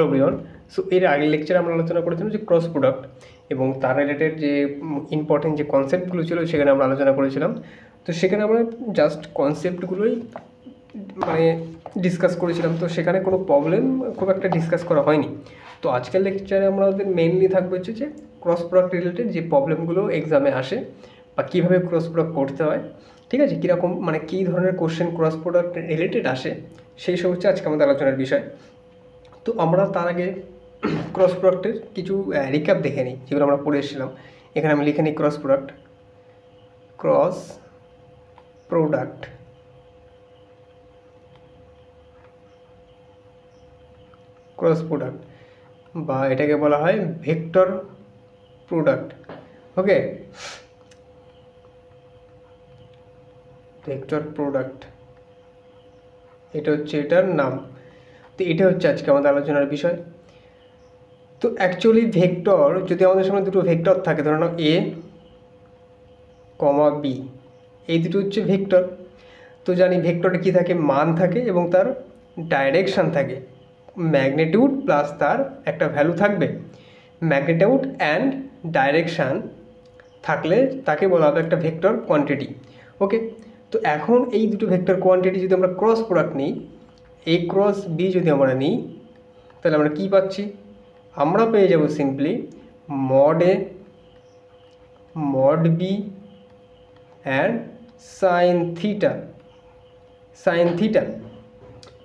Everyone. So এর আগের লেকচারে আমরা আলোচনা করেছিলাম যে ক্রস প্রোডাক্ট এবং তার রিলেটেড যে ইম্পর্টেন্ট যে কনসেপ্টগুলো ছিল সেখানে আমরা আলোচনা করেছিলাম। তো সেখানে আমরা জাস্ট কনসেপ্টগুলোই মানে ডিসকাস করেছিলাম, তো সেখানে কোনো প্রবলেম খুব একটা ডিসকাস করা হয়নি। তো আজকের লেকচারে আমাদের মেইনলি থাকবে হচ্ছে যে ক্রস প্রোডাক্ট রিলেটেড যে প্রবলেমগুলো এক্সামে আসে বা কীভাবে ক্রস প্রোডাক্ট করতে হয়, ঠিক আছে, কীরকম মানে কী ধরনের কোশ্চেন ক্রস প্রোডাক্ট রিলেটেড আসে, সেই সব হচ্ছে আজকে আমাদের আলোচনার বিষয়। তো আমরা তার আগে ক্রস প্রোডাক্টের কিছু রিক্যাপ দেখে নিই যেগুলো আমরা পড়ে এসেছিলাম। এখানে আমি লিখে নিই ক্রস প্রোডাক্ট বা এটাকে বলা হয় ভেক্টর প্রোডাক্ট। ওকে, ভেক্টর প্রোডাক্ট এটা হচ্ছে এটার নাম। তো এটা হচ্ছে আজকে আমাদের আলোচনার বিষয়। তো অ্যাকচুয়ালি ভেক্টর, যদি আমাদের সামনে দুটো ভেক্টর থাকে, ধরে নাও এ কমা বি, এই দুটো হচ্ছে ভেক্টর। তো জানি ভেক্টরে কী থাকে, মান থাকে এবং তার ডাইরেকশান থাকে, ম্যাগনিটিউড প্লাস তার একটা ভ্যালু থাকবে। ম্যাগনিটিউড অ্যান্ড ডাইরেকশান থাকলে তাকে বলা হবে একটা ভেক্টর কোয়ান্টিটি। ওকে, তো এখন এই দুটো ভেক্টর কোয়ান্টিটি যদি আমরা ক্রস প্রোডাক্ট নিই, এ ক্রস বি যদি আমরা নিই, তাহলে আমরা কী পাচ্ছি? আমরা পেয়ে যাব simply mod A mod B and sine theta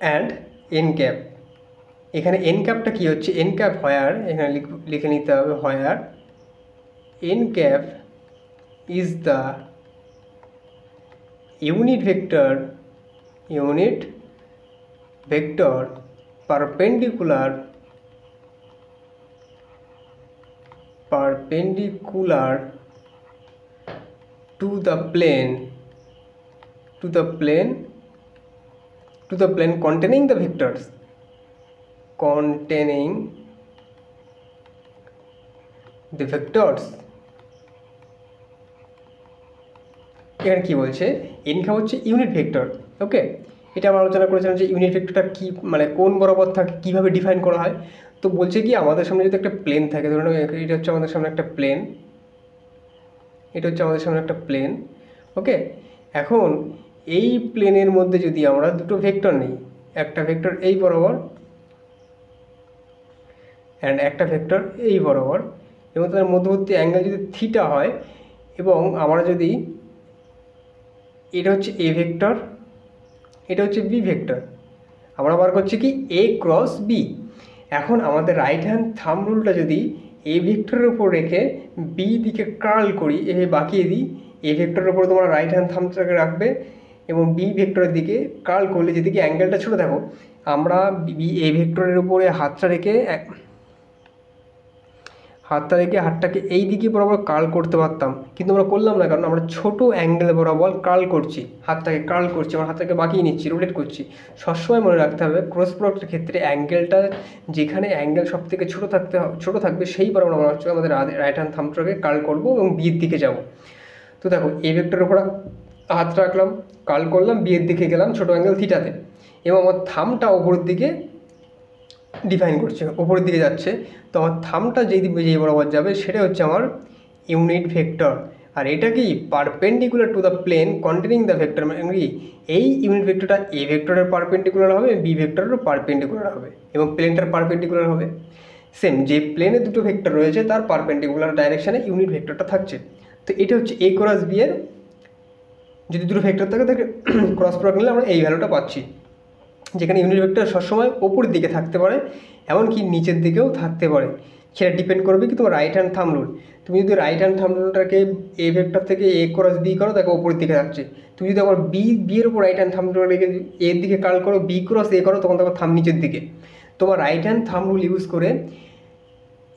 and N cap. এখানে এন ক্যাপটা কী হচ্ছে? এন ক্যাপ হোয়ার, এখানে লিখে নিতে হবে where N cap is the unit vector perpendicular to the plane containing the vectors, এখানে কী বলছে? এনকা হচ্ছে ইউনিট ভেক্টর। ওকে, এটা আমরা আলোচনা করেছিলাম যে ইউনিট ভেক্টরটা কী, মানে কোন বরাবর থাকে, কীভাবে ডিফাইন করা হয়। তো বলছে কি, আমাদের সামনে যদি একটা প্লেন থাকে, ধরুন এটা হচ্ছে আমাদের সামনে একটা প্লেন, ওকে। এখন এই প্লেনের মধ্যে যদি আমরা দুটো ভেক্টর নিই, একটা ভেক্টর এই বরাবর অ্যান্ড একটা ভেক্টর এই বরাবর, এবং তাদের মধ্যবর্তী অ্যাঙ্গেল যদি থিটা হয়, এবং আমরা যদি এটা হচ্ছে এ ভেক্টর, এটা হচ্ছে বি ভেক্টর, আমরা বার করছি কি এ ক্রস বি। এখন আমাদের রাইট হ্যান্ড থাম্ব রুলটা যদি এ ভেক্টরের উপর রেখে বি দিকে কার্ল করি, এভাবে বাঁকিয়ে দিই, এ ভেক্টরের উপরে তোমরা রাইট হ্যান্ড থাম্বটাকে রাখবে এবং বি ভেক্টরের দিকে কার্ল করলে যেদিকে অ্যাঙ্গেলটা ছোটো, দেখো আমরা এ ভেক্টরের উপরে হাতটা রেখে হাতটাকে এই দিকে বরাবর কার্ল করতে পারতাম, কিন্তু আমরা করলাম না, কারণ আমরা ছোটো অ্যাঙ্গেল বরাবর কার্ল করছি, হাতটাকে কার্ল করছি, আমার হাতটাকে বাঁকিয়ে নিচ্ছি, রোটেট করছি। সবসময় মনে রাখতে হবে ক্রস প্রোডাক্টের ক্ষেত্রে অ্যাঙ্গেলটা যেখানে অ্যাঙ্গেল সব থেকে ছোটো থাকবে সেই বরাবর আমরা হচ্ছে আমাদের রাইট হ্যান্ড থাম্বটাকে কার্ল করবো এবং বিয়ের দিকে যাব। তো দেখো এ ভেক্টরের উপর হাত রাখলাম, কার্ল করলাম, বিয়ের দিকে গেলাম ছোটো অ্যাঙ্গেল থিটাতে, এবং আমার থাম্বটা ওপরের দিকে ডিফাইন করছে, ওপরের দিকে যাচ্ছে। তো আমার থাম্বটা যেই বরাবর যাবে সেটা হচ্ছে আমার ইউনিট ভেক্টর। আর এটা কি perpendicular to the plane containing the vector, মানে কি এই ইউনিট ভেক্টরটা এ ভেক্টরের পারপেন্ডিকুলার হবে, বি ভেক্টরেরও পারপেন্ডিকুলার হবে এবং প্লেনটার পারপেন্ডিকুলার হবে। সেম যে প্লেনে দুটো ভেক্টর রয়েছে তার পারপেন্ডিকুলার ডাইরেকশানে ইউনিট ভেক্টরটা থাকছে। তো এটা হচ্ছে এ ক্রস বি এর, যদি দুটো ভেক্টর থাকে তাকে ক্রস প্রোডাক্ট নিলে আমরা এই ভ্যালুটা পাচ্ছি, যেখানে ইউনিট ভেক্টর সবসময় ওপরের দিকে থাকতে পারে, এমনকি নিচের দিকেও থাকতে পারে। সেটা ডিপেন্ড করবে কি তোমার রাইট হ্যান্ড থাম্ব রুল। তুমি যদি রাইট হ্যান্ড থাম্ব রুলটাকে এ ভেক্টর থেকে এ ক্রস বি করো, দেখো ওপরের দিকে থাকছে। তুমি যদি আবার বি এর উপর রাইট হ্যান্ড থাম্ব রুল রেখে এর দিকে কার্ল করো, বি ক্রস এ করো, তখন তোমার থাম্ব নিচের দিকে। তোমার right hand thumb rule use করে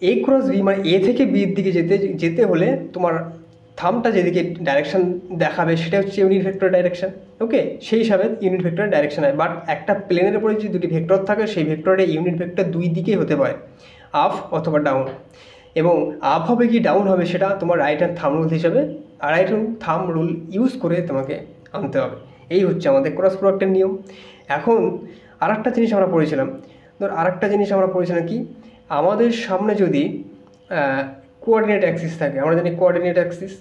এ ক্রস বি মানে এ থেকে বির দিকে যেতে হলে তোমার থাম্বটা যেদিকে ডাইরেকশান দেখাবে সেটা হচ্ছে ইউনিট ভেক্টর ডাইরেকশান। ওকে, সেই হিসাবে ইউনিট ভেক্টর ডাইরেকশান হয়। বাট একটা প্লেনের উপরে যদি দুটি ভেক্টর থাকে, সেই ভেক্টরের ইউনিট ভেক্টর দুই দিকেই হতে পারে, আপ অথবা ডাউন। এবং আপ হবে কি ডাউন হবে সেটা তোমার রাইট হ্যান্ড থাম্ব রুল হিসাবে, right hand thumb rule use করে তোমাকে আনতে হবে। এই হচ্ছে আমাদের ক্রস প্রোডাক্টের নিয়ম। এখন আর একটা জিনিস আমরা পড়েছিলাম, ধর আরেকটা জিনিস আমরা পড়েছিলাম কি, আমাদের সামনে যদি কোঅর্ডিনেট অ্যাক্সিস থাকে, আমরা জানি কোঅর্ডিনেট অ্যাক্সিস,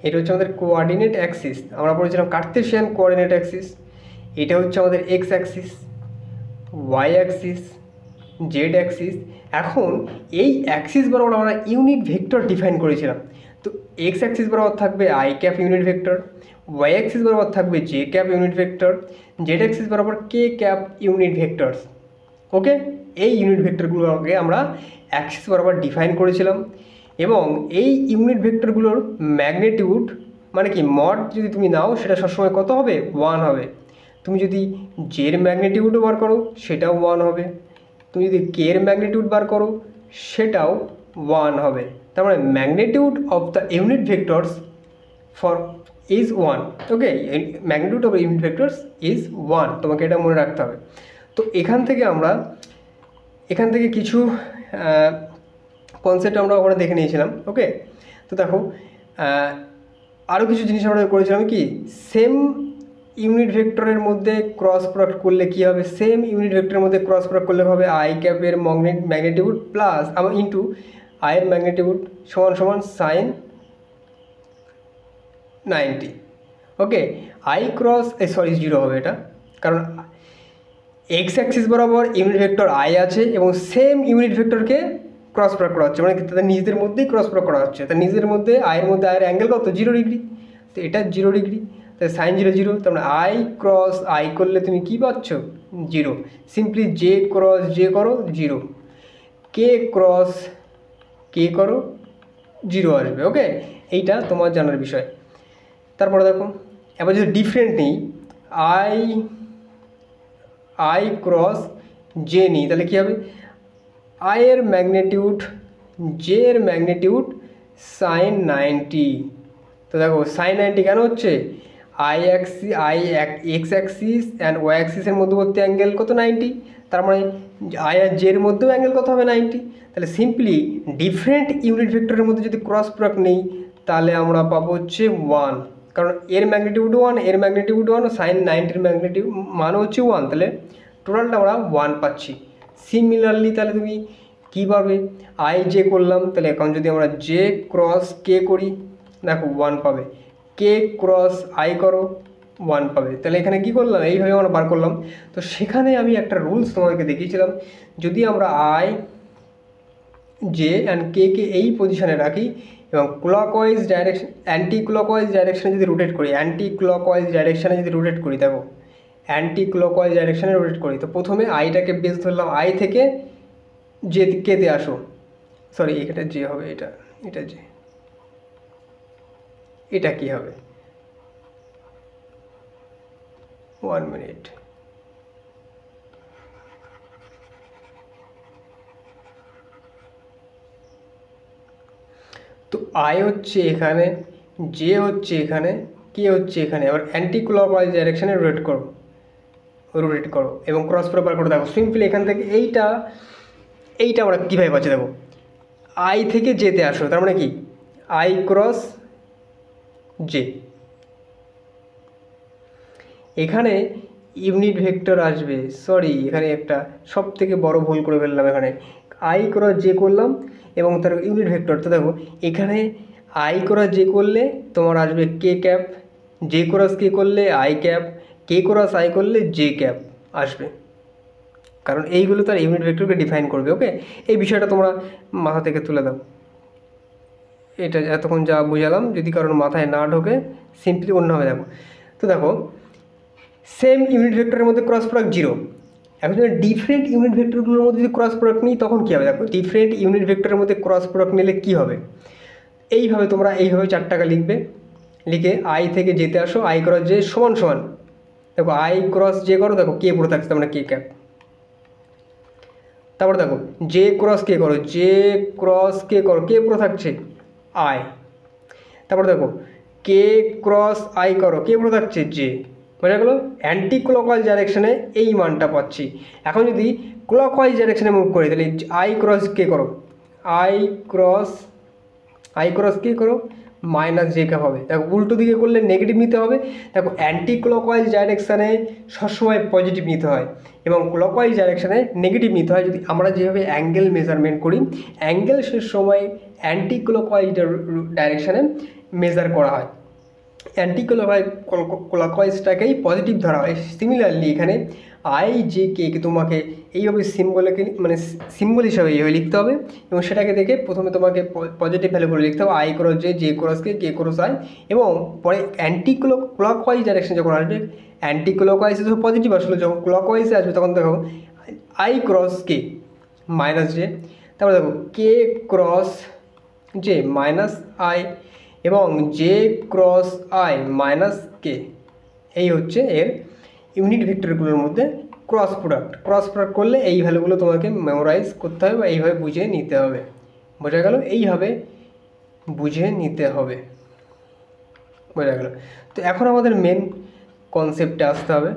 এটা হচ্ছে আমাদের কোঅর্ডিনেট অ্যাক্সিস, আমরা পড়েছিলাম কার্তেশিয়ান কোঅর্ডিনেট অ্যাক্সিস। এটা হচ্ছে আমাদের X axis, Y axis, Z axis. এখন এই অ্যাক্সিস বরাবর আমরা ইউনিট ভেক্টর ডিফাইন করেছিলাম। তো এক্স অ্যাক্সিস বরাবর থাকবে I cap unit vector, Y axis বরাবর থাকবে J cap unit vector, Z axis বরাবর K cap unit vectors. Okay, এই ইউনিট ভেক্টরগুলোকে আমরা অ্যাক্সিস বরাবর ডিফাইন করেছিলাম। এবং এই ইউনিট ভেক্টরগুলোর ম্যাগনিটিউড মানে কি মড যদি তুমি নাও সেটা সবসময় কত হবে? 1 হবে। তুমি যদি জের ম্যাগনিটিউডও বার করো সেটাও 1 হবে, তুমি যদি কে এর ম্যাগনিটিউড বার করো সেটাও 1 হবে। তার মানে magnitude of the unit vectors for is 1। Okay, magnitude of unit vectors is 1, তোমাকে এটা মনে রাখতে হবে। তো এখান থেকে কিছু কনসেপ্ট আমরা ওখানে দেখে নিয়েছিলাম। ওকে, তো দেখো আরও কিছু জিনিস আমরা করেছিলাম কি, সেম ইউনিট ভেক্টরের মধ্যে ক্রস প্রোডাক্ট করলে কী হবে, সেম ইউনিট ভেক্টরের মধ্যে ক্রস প্রোডাক্ট করলে হবে আই ক্যাপের ম্যাগনিটিউড প্লাস আবার ইন্টু আইয়ের ম্যাগনিটিউড সমান সমান sine 90। Okay, I cross sorry 0 হবে এটা, কারণ এক্স অ্যাক্সিস বরাবর ইউনিট ভেক্টর আই আছে এবং সেম ইউনিট ভেক্টরকে ক্রস প্রোডাক্ট করা হচ্ছে, মানে তাদের নিজেদের মধ্যেই ক্রস প্রোডাক্ট করা হচ্ছে। তার নিজেদের মধ্যে আয়ের মধ্যে আয়ের অ্যাঙ্গেল কত? 0 ডিগ্রি। তো এটা 0 ডিগ্রি, তাই সাইন 0 0। তার মানে আই ক্রস আই করলে তুমি কী পাচ্ছ? 0। সিম্পলি জে ক্রস জে করো 0, কে ক্রস কে করো 0 আসবে। ওকে, এইটা তোমার জানার বিষয়। তারপরে দেখো এবার যদি ডিফারেন্ট নিই, আই ক্রস জে নিই, তাহলে কী হবে? আয়ের ম্যাগনিটিউড জে এর ম্যাগনিটিউড সাইন 90। তো দেখো সাইন 90 কেন হচ্ছে? এক্স অ্যাক্সিস অ্যান্ড ওয়াই অ্যাক্সিসের মধ্যবর্তী অ্যাঙ্গেল কত? 90। তার মানে আই আর জে এর মধ্যেও অ্যাঙ্গেল কত হবে? 90। তাহলে সিম্পলি ডিফারেন্ট ইউনিট ভেক্টরের মধ্যে যদি ক্রস প্রোডাক্ট নেই তাহলে আমরা পাবো হচ্ছে 1, কারণ এর ম্যাগনিটিউড 1, এর ম্যাগনিটিউড 1, সাইন 90-এর ম্যাগনিটিউড মানও হচ্ছে 1, তাহলে টোটালটা আমরা 1 পাচ্ছি। সিমিলারলি তাহলে তুমি কী পাবে? আই জে করলাম, তাহলে এখন যদি আমরা জে ক্রস কে করি দেখো 1 পাবে, কে ক্রস আই করো 1 পাবে। তাহলে এখানে কী করলাম? এইভাবে আমরা বার করলাম। তো সেখানে আমি একটা রুলস তোমাদেরকে দেখিয়েছিলাম, যদি আমরা আই জে অ্যান্ড কে এই পজিশানে রাখি এবং ক্লকওয়াইজ ডাইরেকশন অ্যান্টি ক্লকওয়াইজ ডাইরেকশানে যদি রোটেট করি, অ্যান্টি ক্লকওয়াইজ ডাইরেকশানে যদি রোটেট করি, দেখো অ্যান্টি ক্লকওয়াইজ ডাইরেকশানে রোটেট করি, তো প্রথমে আইটাকে বেস ধরলাম, আই থেকে জে কেতে আসো, সরি এটা জে হবে, এটা জে, এটা কি হবে? 1 মিনিট। তো আই হচ্ছে এখানে, জে হচ্ছে এখানে, কে হচ্ছে এখানে। এবার অ্যান্টি ক্লকওয়াইজ ডাইরেকশানে রোটেট করো এবং ক্রস প্রপার করে দেখো। সিম্পলি এখান থেকে এইটা আমরা কীভাবে পাচ্ছি দেখো, আই থেকে জেতে আসো, তার মানে কি আই ক্রস জে। এখানে ইউনিট ভেক্টর আসবে, সরি এখানে একটা সব থেকে বড় ভুল করে ফেললাম, এখানে আই ক্রস জে করলাম এবং তার ইউনিট ভেক্টর। তো দেখো এখানে আই ক্রস জে করলে তোমার আসবে কে ক্যাপ, জে ক্রস কে করলে I cap, K cross I করলে জে ক্যাপ আসবে, কারণ এইগুলো তার ইউনিট ভেক্টরকে ডিফাইন করবে। ওকে, এই বিষয়টা তোমরা মাথা থেকে তুলে দাও। এটা এতক্ষণ যা বুঝালাম যদি কারোর মাথায় না ঢোকে সিম্পলি অন্যভাবে দেখো। তো দেখো সেম ইউনিট ভেক্টরের মধ্যে ক্রস প্রোডাক্ট 0। এখন যদি ডিফারেন্ট ইউনিট ভেক্টরগুলোর মধ্যে যদি ক্রস প্রোডাক্ট নিই তখন কী হবে? দেখো ডিফারেন্ট ইউনিট ভেক্টরের মধ্যে ক্রস প্রোডাক্ট নিলে কী হবে? এইভাবে তোমরা এইভাবে 4 টাকা লিখবে, লিখে আই থেকে যেতে আসো, আই ক্রস জে সমান সমান, দেখো আই ক্রস জে করো, দেখো কে পুরো থাকছে, মানে কে ক্যাপ। তারপরে দেখো জে ক্রস কে করো, জে ক্রস কে করো, কে পুরো থাকছে আই। তারপরে দেখো কে ক্রস আই করো, কে পুরো থাকছে জে। বোঝা গেলো? অ্যান্টি ক্লকওয়াইজ ডাইরেকশানে এই মানটা পাচ্ছি। এখন যদি ক্লকওয়াইজ ডাইরেকশানে মুভ করি তাহলে আই ক্রস কে করো, আই ক্রস কে করো মাইনাস জে ক্যাপ হবে। দেখো উল্টো দিকে করলে নেগেটিভ নিতে হবে। দেখো অ্যান্টি ক্লকওয়াইজ ডাইরেকশানে সবসময় পজিটিভ নিতে হয় এবং ক্লকওয়াইজ ডাইরেকশানে নেগেটিভ নিতে হয়। যদি আমরা যেভাবে অ্যাঙ্গেল মেজারমেন্ট করি, অ্যাঙ্গেল সে সময় অ্যান্টি ক্লকওয়াইজ ডাইরেকশানে মেজার করা হয়, অ্যান্টি ক্লকওয়াইজটাকেই পজিটিভ ধরা হয়। সিমিলারলি এখানে আই জে কে তোমাকে এইভাবে সিম্বলকে মানে সিম্বল হিসাবে এইভাবে লিখতে হবে এবং সেটাকে দেখে প্রথমে তোমাকে পজিটিভ ভ্যালু করে লিখতে হবে I cross J, J cross K cross I, এবং পরে অ্যান্টি ক্লকওয়াইজ ডাইরেকশন যখন আসবে, অ্যান্টি ক্লকওয়াইজে যখন পজিটিভ আসলে যখন ক্লকওয়াইজে আসবে তখন দেখো I cross K minus J, তারপরে দেখো কে ক্রস জে মাইনাস আই এবং জে ক্রস আই মাইনাস কে। এই হচ্ছে এর ইউনিট ভেক্টরগুলোর মধ্যে ক্রস প্রোডাক্ট। ক্রস প্রোডাক্ট করলে এই ভ্যালুগুলো তোমাকে মেমোরাইজ করতে হবে বা এইভাবে বুঝে নিতে হবে। বোঝা গেল? এইভাবে বুঝে নিতে হবে। বোঝা গেল? তো এখন আমাদের মেন কনসেপ্টে আসতে হবে।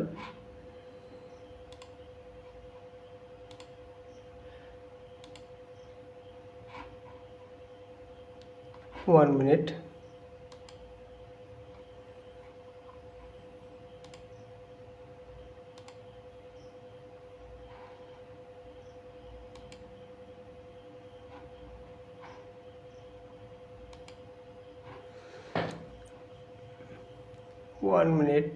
One minute. One minute.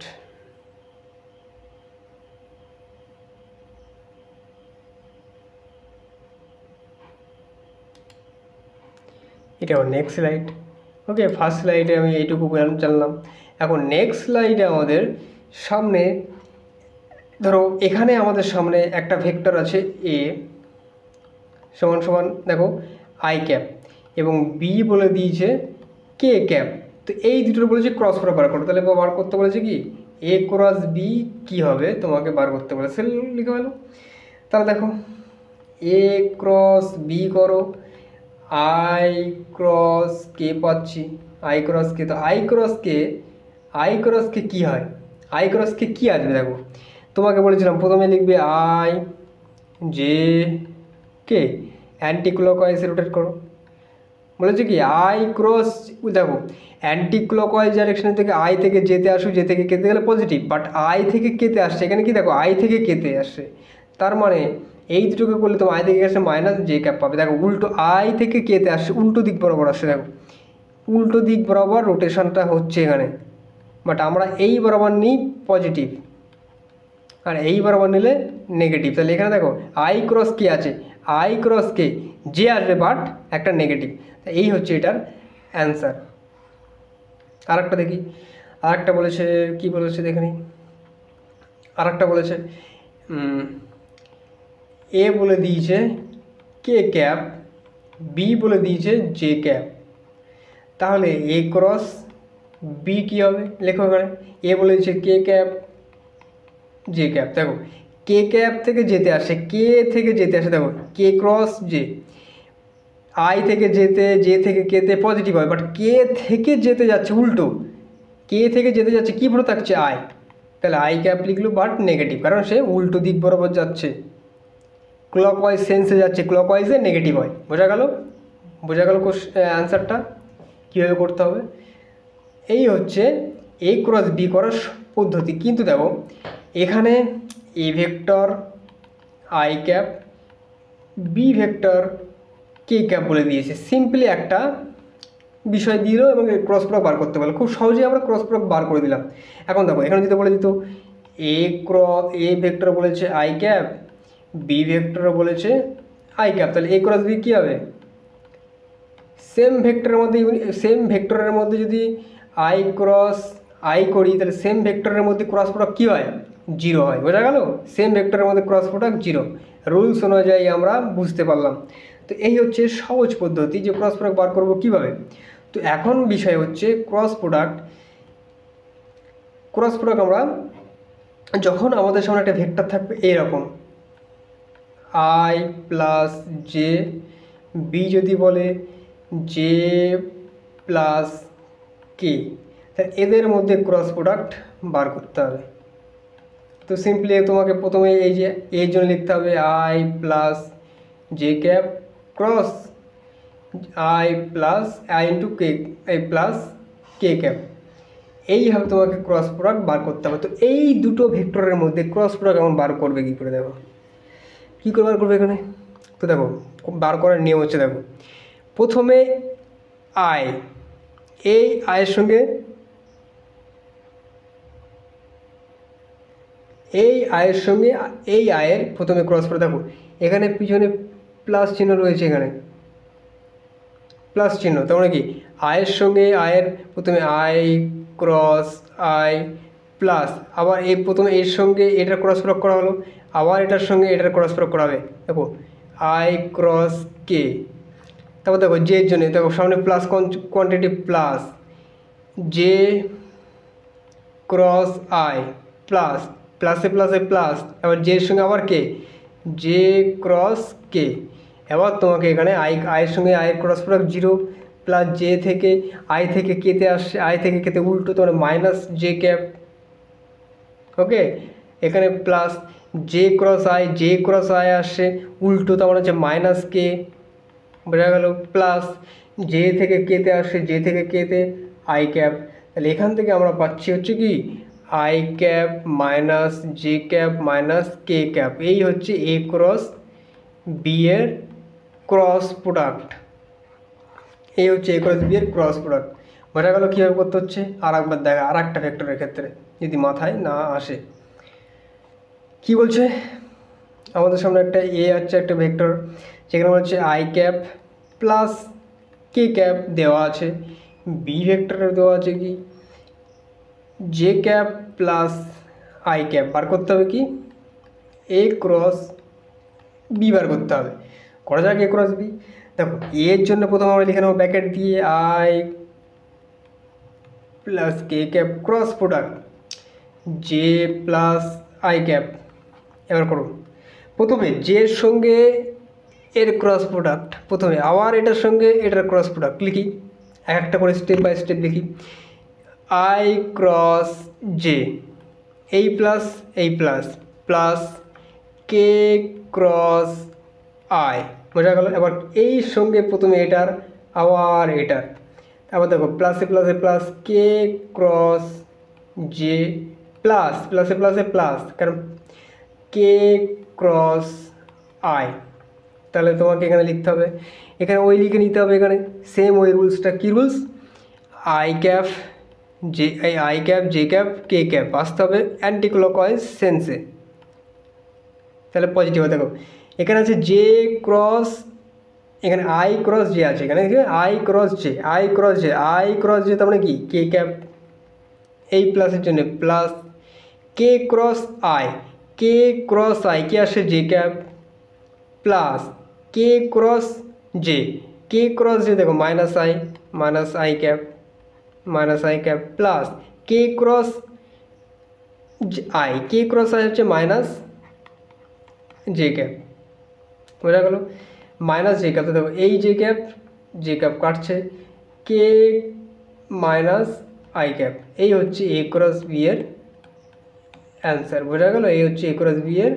এটা আমার নেক্সট স্লাইড। ওকে, ফার্স্ট স্লাইডে আমি এইটুকু জানলাম। এখন নেক্সট স্লাইডে আমাদের সামনে ধরো এখানে আমাদের সামনে একটা ভেক্টর আছে এ সমান সমান দেখো আই ক্যাপ এবং বি বলে দিয়েছে কে ক্যাপ। তো এই দুটোর বলেছে ক্রস প্রোডাক্ট বার করো। তাহলে বার করতে বলেছে কি এ ক্রস বি কী হবে তোমাকে বার করতে বলেছে, লিখে গেল। তাহলে দেখো এ ক্রস বি করো, আই ক্রস কে পাচ্ছি, আই ক্রস কে। তো আই ক্রস কে কী হয়, আই ক্রস কে কী আসবে দেখো, তোমাকে বলেছিলাম প্রথমে লিখবে আই জে কে, অ্যান্টি ক্লকওয়াইজে রোটেট করো। বলেছে কি আই ক্রস, দেখো অ্যান্টি ক্লকওয়াইজ ডাইরেকশনের থেকে আই থেকে যেতে আসুক, যে থেকে কেতে গেলে পজিটিভ, বাট আই থেকে কেতে আসছে এখানে কি দেখো আই থেকে কেতে আসছে, তার মানে এই দুটোকে করলে তো আই থেকে আসছে মাইনাস জে ক্যাপ পাবে। দেখো উল্টো আই থেকে কেতে আসছে, উল্টো দিক বরাবর আসছে, দেখো উল্টো দিক বরাবর রোটেশনটা হচ্ছে এখানে, বাট আমরা এই বরাবর নিই পজিটিভ আর এই বরাবর নিলে নেগেটিভ। তাহলে এখানে দেখো আই ক্রস কে আছে, আই ক্রস কে যে আসবে বাট একটা নেগেটিভ। এই হচ্ছে এটার অ্যান্সার। আরেকটা দেখি, আরেকটা বলেছে কি বলেছে দেখে নিই। আরেকটা বলেছে এ বলে দিয়েছে কে ক্যাপ, বি বলে দিয়েছে জে ক্যাপ। তাহলে এ ক্রস বি কী হবে লেখো এখানে। এ বলে দিয়েছে কে ক্যাপ জে ক্যাপ, দেখো কে ক্যাপ থেকে যেতে আসে, কে থেকে যেতে আসে, দেখো কে ক্রস জে, আই থেকে যেতে, জে থেকে কেতে পজিটিভ হয়, বাট কে থেকে যেতে যাচ্ছে উল্টো, কে থেকে যেতে যাচ্ছে কী পড়ে থাকছে আই, তাহলে আই ক্যাপ লিখলো বাট নেগেটিভ, কারণ সে উল্টো দিক বরাবর যাচ্ছে, ক্লকওয়াইজ সেন্সে যাচ্ছে, ক্লকওয়াইজে নেগেটিভ হয়। বোঝা গেল? বোঝা গেল অ্যান্সারটা কীভাবে করতে হবে। এই হচ্ছে এ ক্রস বি করার পদ্ধতি। কিন্তু দেখো এখানে A vector I cap, B vector K cap বলে দিয়েছে, সিম্পলি একটা বিষয় দিল এবং ক্রস প্রোডাক্ট বার করতে পারলো, খুব সহজেই আমরা ক্রস প্রোডাক্ট বার করে দিলাম। এখন দেখো এখানে যদি বলে দিত এ ভেক্টর বলেছে আই ক্যাপ, বি ভেক্টর বলেছে আই ক্যাপ, তাহলে এ ক্রস বি কী হবে, সেম ভেক্টরের মধ্যে যদি আই ক্রস আই করি তাহলে সেম ভেক্টরের মধ্যে ক্রস প্রোডাক্ট কী হয়, জিরো হয়। বোঝা গেল? সেম ভেক্টরের মধ্যে ক্রস প্রোডাক্ট জিরো, রুলস অনুযায়ী আমরা বুঝতে পারলাম। তো এই হচ্ছে সহজ পদ্ধতি যে ক্রস প্রোডাক্ট বার করবো কীভাবে। তো এখন বিষয় হচ্ছে ক্রস প্রোডাক্ট আমরা যখন আমাদের সামনে একটা ভেক্টর থাকবে এরকম আই প্লাস জে, বি যদি বলে জে প্লাস কে, তাহলে এদের মধ্যে ক্রস প্রোডাক্ট বার করতে হবে। তো সিম্পলি তোমাকে প্রথমে এই যে এর জন্য লিখতে হবে I plus J cap cross I plus I into K এই প্লাস কে ক্যাপ, এইভাবে তোমাকে ক্রস প্রোডাক্ট বার করতে হবে। তো এই দুটো ভেক্টরের মধ্যে ক্রস প্রোডাক্ট এমন বার করবে কী করে, দেখো কী করে বার করবে এখানে। তো দেখো বার করার নিয়ম হচ্ছে, দেখো প্রথমে আই, এই আয়ের সঙ্গে এই আয়ের সঙ্গে এই আয়ের প্রথমে ক্রস করে, দেখো এখানে পিছনে প্লাস চিহ্ন রয়েছে, এখানে প্লাস চিহ্ন, তার মানে কি আয়ের সঙ্গে আয়ের প্রথমে আই ক্রস আই প্লাস, আবার এই প্রথমে এর সঙ্গে এটার ক্রস প্রয়োগ করা হলো, আবার এটার সঙ্গে এটার ক্রস প্রয়োগ করা হবে, দেখো আই ক্রস কে। তারপর দেখো জে এর জন্য, দেখো সামনে plus quantity plus J cross I plus, প্লাসে প্লাসে প্লাস, আবার জে এর সঙ্গে আবার কে, জে ক্রস কে। এবার তোমাকে এখানে আয়ের সঙ্গে আয়ের ক্রস প্রোডাক্ট 0 প্লাস জে থেকে আই থেকে কেতে আসছে, আই থেকে কেতে উল্টো, তোমার মাইনাস জে ক্যাপ। ওকে, এখানে প্লাস জে ক্রস আই আসছে উল্টো, তোমার হচ্ছে মাইনাস কে, বোঝা গেল। প্লাস জে থেকে কেতে আসছে, জে থেকে কেতে আই ক্যাপ। তাহলে এখান থেকে আমরা পাচ্ছি হচ্ছে কি I cap minus J cap minus K cap. এই হচ্ছে এ ক্রস বি এর ক্রস প্রোডাক্ট, এই হচ্ছে এ ক্রস বি এর ক্রস প্রোডাক্ট। বোঝা গেল কীভাবে করতে হচ্ছে। আর একবার দেখা আর একটা ভেক্টরের ক্ষেত্রে যদি মাথায় না আসে, কি বলছে আমাদের সামনে একটা এ আছে, একটা ভেক্টর, যেখানে হচ্ছে I cap plus K cap দেওয়া আছে, বি ভেক্টরের দেওয়া আছে কি J cap plus I cap. বার করতে হবে কি এ ক্রস বি বার করতে হবে। করা যাক এ ক্রস বি। দেখো এর জন্য প্রথম আমরা লিখে নেবো ব্র্যাকেট দিয়ে I plus K cap cross product J plus I cap. এবার করো প্রথমে জের সঙ্গে এর ক্রস প্রোডাক্ট, প্রথমে আবার এটার সঙ্গে এটার ক্রস প্রোডাক্ট লিখি, এক একটা করে স্টেপ বাই স্টেপ লিখি। আই ক্রস জে, এই plus plus K cross I, বোঝা গেল। এবার এই সঙ্গে প্রথমে এটার আবার এটার, আবার দেখো প্লাসে প্লাস কে ক্রস জে প্লাসে প্লাস, কারণ কে ক্রস আই। তাহলে তোমাকে এখানে লিখতে হবে, এখানে ওই লিখে নিতে হবে, এখানে সেম ওই রুলসটা। কী rules, I cap J cap K cap আসতে হবে অ্যান্টি ক্লকওয়াইজ সেন্সে, তাহলে পজিটিভ হবে। দেখো এখানে আছে জে ক্রস, এখানে আই ক্রস জে আছে, এখানে আই ক্রস জে তার মানে কি কে ক্যাপ, এই প্লাসের জন্য plus K cross I K আসে J cap plus K cross J দেখো minus I cap plus K cross I হচ্ছে মাইনাস জে ক্যাপ, বোঝা গেল। মাইনাস জে ক্যাপ, তো দেখো এই জে ক্যাপ কাটছে, কে মাইনাস আই ক্যাপ, এই হচ্ছে এ ক্রস বি এর অ্যান্সার, বোঝা গেল। এই হচ্ছে এ ক্রস বি এর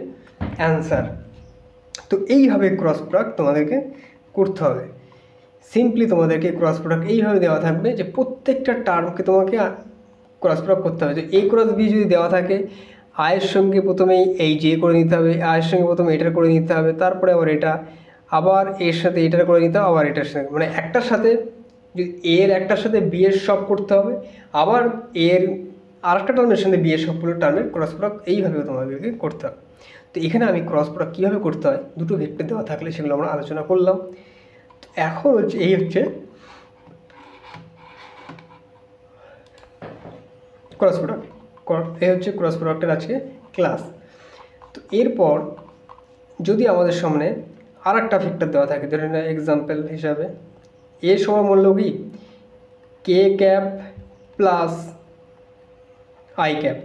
অ্যান্সার। তো এইভাবে ক্রস প্রোডাক্ট তোমাদেরকে করতে হবে। সিম্পলি তোমাদেরকে ক্রস প্রোডাক্ট এইভাবে দেওয়া থাকবে যে প্রত্যেকটা টার্মকে তোমাকে ক্রস প্রোডাক্ট করতে হবে। যে এ ক্রস বি যদি দেওয়া থাকে, আয়ের সঙ্গে প্রথমেই এই জে করে নিতে হবে, আয়ের সঙ্গে প্রথমে এটার করে নিতে হবে, তারপরে আবার এটা, আবার এর সাথে এটার করে নিতে হবে, আবার এটার সাথে, মানে একটার সাথে যদি এর একটার সাথে বি এর সব করতে হবে, আবার এর আরেকটা টার্মের সঙ্গে বি এর সবগুলো টার্মের ক্রস প্রোডাক্ট এইভাবে তোমাদেরকে করতে হবে। তো এখানে আমি ক্রস প্রোডাক্ট কীভাবে করতে হয়, দুটো ভেক্টর দেওয়া থাকলে সেগুলো আমরা আলোচনা করলাম। তো এখন হচ্ছে এই হচ্ছে ক্রস প্রোডাক্ট, এই হচ্ছে ক্রস প্রোডাক্টের আজকে ক্লাস। তো এরপর যদি আমাদের সামনে আর একটা ভেক্টর দেওয়া থাকে, ধরে না এক্সাম্পল হিসাবে এ সমান মূল্য কি K cap plus I cap,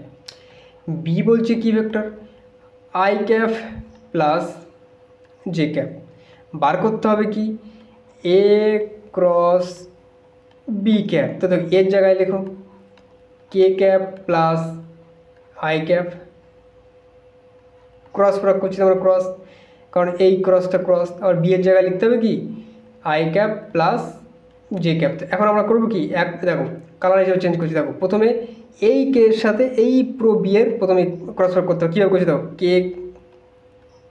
B বলছে কি vector I cap plus J cap. বার করতে হবে কি এ ক্রস বি ক্যাপ। তো দেখো এর জায়গায় লেখো K cap plus I cap, cross প্রয়োগ করছি আমরা ক্রস, কারণ এই ক্রসটা ক্রস। আর বি এর জায়গায় লিখতে হবে কি I cap plus J cap. এখন আমরা করবো কি, দেখো কালার হিসেবে চেঞ্জ করছি। দেখো প্রথমে এই কে এর সাথে এই প্রো বি এর প্রথমে ক্রস প্রোডাক্ট করতে হবে। কীভাবে করছি দেখো, কে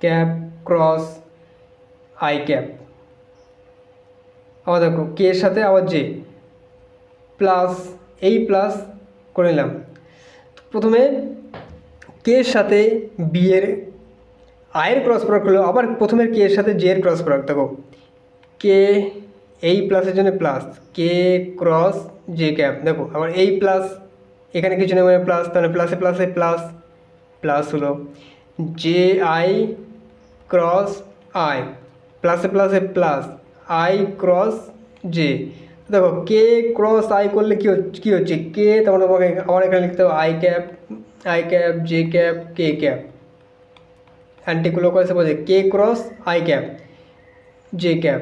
ক্যাপ ক্রস আই ক্যাপ, আবার দেখো কে এর সাথে আবার জে প্লাস এই প্লাস করে নিলাম। প্রথমে কে এর সাথে বি এর আয়ের ক্রস প্রোডাক্ট হলো, আবার প্রথমে কে এর সাথে জে এর ক্রস প্রোডাক্ট। দেখো কে এই প্লাসের জন্য plus K cross J cap, দেখো আবার এই প্লাস এখানে কিছু নেই মানে প্লাস, তাহলে প্লাসে প্লাসে প্লাস প্লাস হলো জে আই ক্রস আই, প্লাসে প্লাসে প্লাস আই ক্রস জে। দেখো কে ক্রস আই করলে কী হচ্ছে কে, তারপরে তোমাকে আবার এখানে লিখতে হবে I cap J cap K cap, অ্যান্টি ক্লকওয়াইজে বোঝে K cross I cap J cap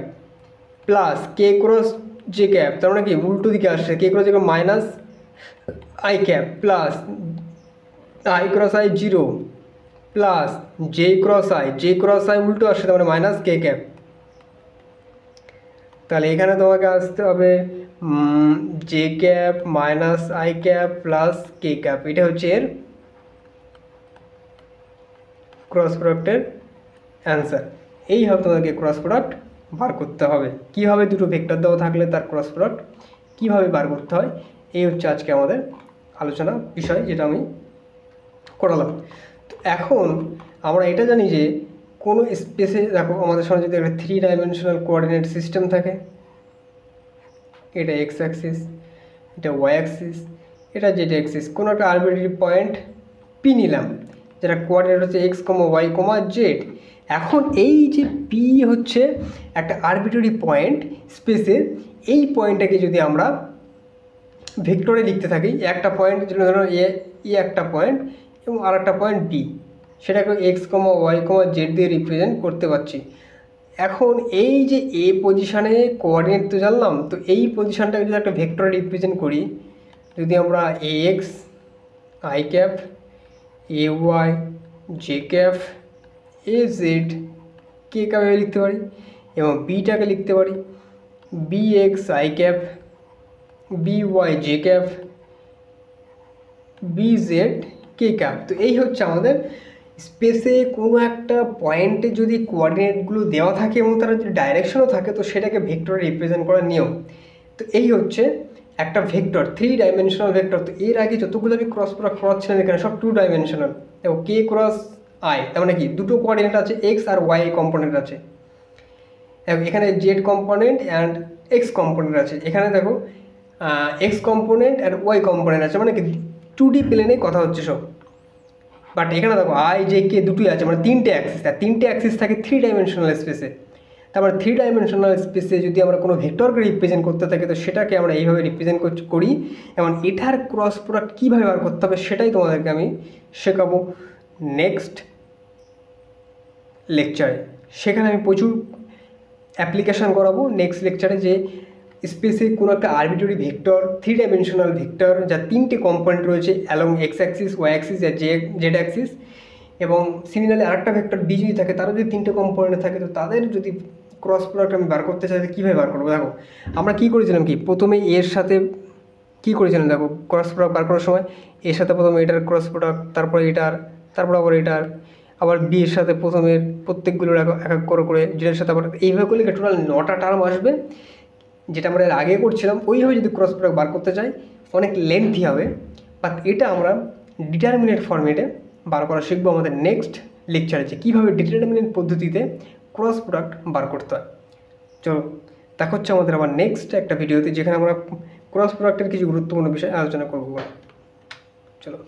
plus K cross J cap, তার মানে কি উল্টো দিকে আসছে, K cross J cap minus I cap plus I cross I zero plus J cross I উল্টো আসছে, তার মানে মাইনাস কে ক্যাপ। তাহলে এখানে তোমাকে আসতে হবে J cap minus I cap plus K cap, এটা হচ্ছে এর ক্রস প্রোডাক্টের অ্যান্সার। এইভাবে তোমাদেরকে ক্রস প্রোডাক্ট বার করতে হবে। কীভাবে দুটো ভেক্টর দেওয়া থাকলে তার ক্রস প্রোডাক্ট কীভাবে বার করতে হয়, এই হচ্ছে আজকে আমাদের আলোচনা বিষয়, যেটা আমি করালাম। তো এখন আমরা এটা জানি যে কোনো স্পেসে দেখো আমাদের সামনে যদি একটা 3 ডাইমেনশনাল কোঅর্ডিনেট সিস্টেম থাকে, এটা এক্স অ্যাক্সিস, এটা ওয়াই অ্যাক্সিস, এটা জেড অ্যাক্সিস, কোনো একটা আরবিট্রারি পয়েন্ট পি নিলাম যেটা কোঅর্ডিনেট হচ্ছে এক্স কমা ওয়াই কমা জেড। এখন এই যে পি হচ্ছে একটা আরবিট্রারি পয়েন্ট স্পেসে, এই পয়েন্টটাকে যদি আমরা ভেক্টরে লিখতে থাকি, একটা পয়েন্ট ধরো এ একটা পয়েন্ট এবং আর একটা পয়েন্ট বি, সেটাকে এক্স কমা ওয়াই কমা জেড দিয়ে রিপ্রেজেন্ট করতে পারছি। এখন এই যে এ পজিশানে কোঅর্ডিনেট তো জানলাম, তো এই পজিশানটাকে যদি একটা ভেক্টরে রিপ্রেজেন্ট করি, যদি আমরা A X I cap A Y J cap A Z K ক্যাপে লিখতে পারি, এবং বিটাকে লিখতে পারি B X I cap B Y J cap B Z K cap. তো এই হচ্ছে আমাদের স্পেসে কোনো একটা পয়েন্টে যদি কোঅর্ডিনেটগুলো দেওয়া থাকে এবং তার যদি ডাইরেকশনও থাকে, তো সেটাকে ভেক্টরে রিপ্রেজেন্ট করার নিয়ম। তো এই হচ্ছে একটা ভেক্টর, 3 ডাইমেনশনাল ভেক্টর। তো এর আগে যতগুলো আমি ক্রস প্রোডাক্ট করাচ্ছিলাম এখানে সব 2 ডাইমেনশনাল, এবং কে ক্রস আই, তার মানে কি দুটো কোঅর্ডিনেট আছে, এক্স আর ওয়াই কম্পোনেন্ট আছে, এবং এখানে Z component and x component আছে। এখানে দেখো এক্স কম্পোনেন্ট আর ওয়াই কম্পোনেন্ট আছে, মানে কি 2D প্লেনে কথা হচ্ছে সব। বাট এখানে দেখো আই জে কে দুটোই আছে, মানে 3টে অ্যাক্সিস, আর 3টে অ্যাক্সিস থাকে 3 ডাইমেনশনাল স্পেসে। তারপর 3 ডাইমেনশনাল স্পেসে যদি আমরা কোনো ভেক্টরকে রিপ্রেজেন্ট করতে থাকি, তো সেটাকে আমরা এইভাবে রিপ্রেজেন্ট করি, এবং এটার ক্রস প্রোডাক্ট কীভাবে বার করতে হবে সেটাই তোমাদেরকে আমি শেখাবো নেক্সট লেকচারে। সেখানে আমি প্রচুর অ্যাপ্লিকেশান করাবো নেক্সট লেকচারে, যে স্পেসে কোনো একটা আরবিট্রারি ভেক্টর 3 ডাইমেনশনাল ভেক্টর যার 3টে কম্পোনেন্ট রয়েছে along X axis Y axis আর জেড অ্যাক্সিস, এবং সিমিলারলি আরেকটা ভেক্টর বি যদি থাকে, তারও যদি 3টে কম্পোনেন্ট থাকে, তো তাদের যদি ক্রস প্রোডাক্ট আমি বার করতে চাই, কীভাবে বার করবো। দেখো আমরা কী করেছিলাম, কি প্রথমে এর সাথে কী করেছিলাম, দেখো ক্রস প্রোডাক্ট বার করার সময় এর সাথে প্রথমে এটার ক্রস প্রোডাক্ট, তারপরে এটার, তারপর আবার এটার, আবার বি এর সাথে প্রথমের প্রত্যেকগুলোর এক এক করে জেডের সাথে আবার, এইভাবে করলে টোটাল 9টা টার্ম আসবে, যেটা আমরা এর আগে করছিলাম। ওইভাবে যদি ক্রস প্রোডাক্ট বার করতে চাই অনেক লেন্থি হবে, বাট এটা আমরা ডিটারমিনেট ফর্মেটে বার করা শিখবো আমাদের নেক্সট লেকচারে, যে কীভাবে ডিটারমিনেট পদ্ধতিতে ক্রস প্রোডাক্ট বার করতে হয়। চলো দেখা হচ্ছে আমাদের আবার নেক্সট একটা ভিডিওতে, যেখানে আমরা ক্রস প্রোডাক্টের কিছু গুরুত্বপূর্ণ বিষয় আলোচনা করবো। চলো।